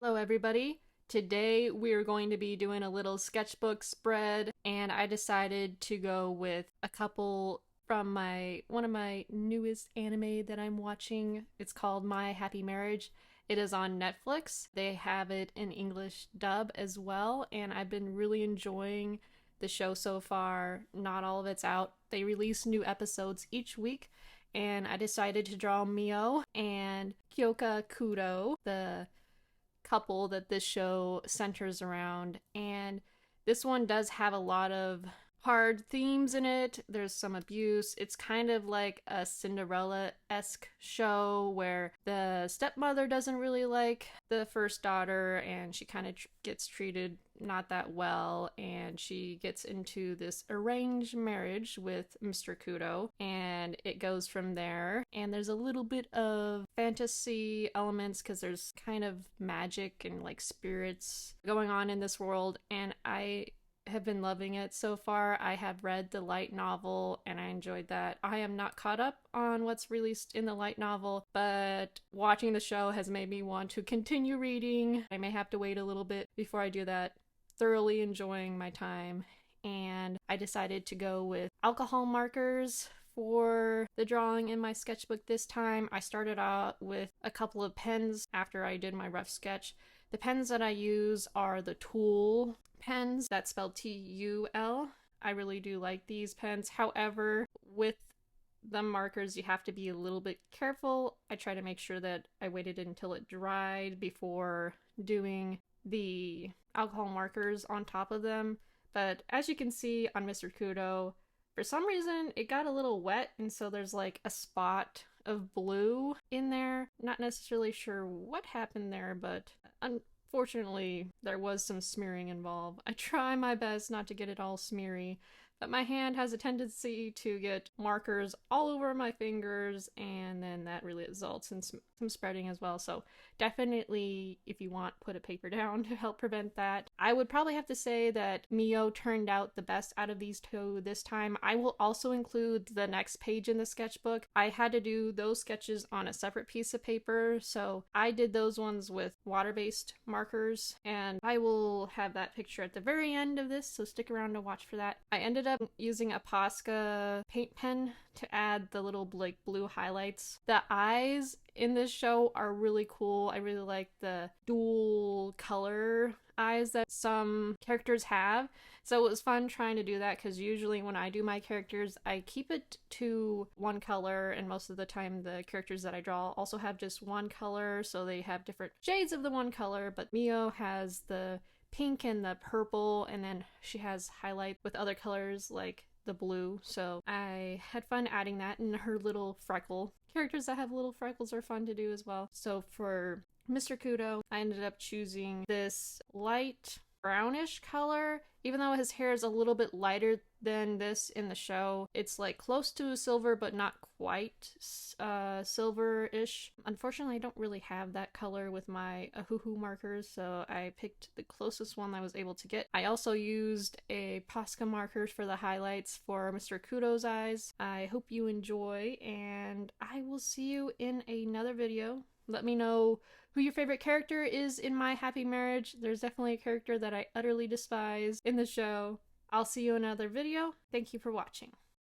Hello everybody. Today we're going to be doing a little sketchbook spread, and I decided to go with a couple from one of my newest anime that I'm watching. It's called My Happy Marriage. It is on Netflix. They have it in English dub as well, and I've been really enjoying the show so far. Not all of it's out. They release new episodes each week, and I decided to draw Mio and Kyoka Kudo, the couple that this show centers around. And this one does have a lot of hard themes in it. There's some abuse. It's kind of like a Cinderella-esque show where the stepmother doesn't really like the first daughter, and she kind of gets treated not that well, and she gets into this arranged marriage with Mr. Kudo, and it goes from there. And there's a little bit of fantasy elements because there's kind of magic and like spirits going on in this world, and I have been loving it so far. I have read the light novel and I enjoyed that. I am not caught up on what's released in the light novel, but watching the show has made me want to continue reading. I may have to wait a little bit before I do that. Thoroughly enjoying my time, and I decided to go with alcohol markers for the drawing in my sketchbook this time. I started out with a couple of pens after I did my rough sketch. The pens that I use are the Tulle pens, that's spelled T-U-L. I really do like these pens. However, with the markers, you have to be a little bit careful. I try to make sure that I waited until it dried before doing the alcohol markers on top of them. But as you can see on Mr. Kudo, for some reason it got a little wet, and so there's like a spot of blue in there. Not necessarily sure what happened there, but unfortunately there was some smearing involved. I try my best not to get it all smeary, but my hand has a tendency to get markers all over my fingers, and then that really results in some spreading as well. So definitely, if you want, put a paper down to help prevent that. I would probably have to say that Mio turned out the best out of these two this time. I will also include the next page in the sketchbook. I had to do those sketches on a separate piece of paper, so I did those ones with water-based markers, and I will have that picture at the very end of this, so stick around to watch for that. I ended up using a Posca paint pen to add the little like blue highlights. The eyes in this show are really cool. I really like the dual color eyes that some characters have. So it was fun trying to do that, because usually when I do my characters, I keep it to one color, and most of the time the characters that I draw also have just one color, so they have different shades of the one color. But Mio has the pink and the purple, and then she has highlight with other colors like the blue. So I had fun adding that, and her little freckle. Characters that have little freckles are fun to do as well. So for Mr. Kudo, I ended up choosing this light brownish color. Even though his hair is a little bit lighter than this in the show, it's like close to silver but not quite silver-ish. Unfortunately, I don't really have that color with my Ohuhu markers, so I picked the closest one I was able to get. I also used a Posca marker for the highlights for Mr. Kudo's eyes. I hope you enjoy, and I will see you in another video. Let me know who your favorite character is in My Happy Marriage. There's definitely a character that I utterly despise in the show. I'll see you in another video. Thank you for watching.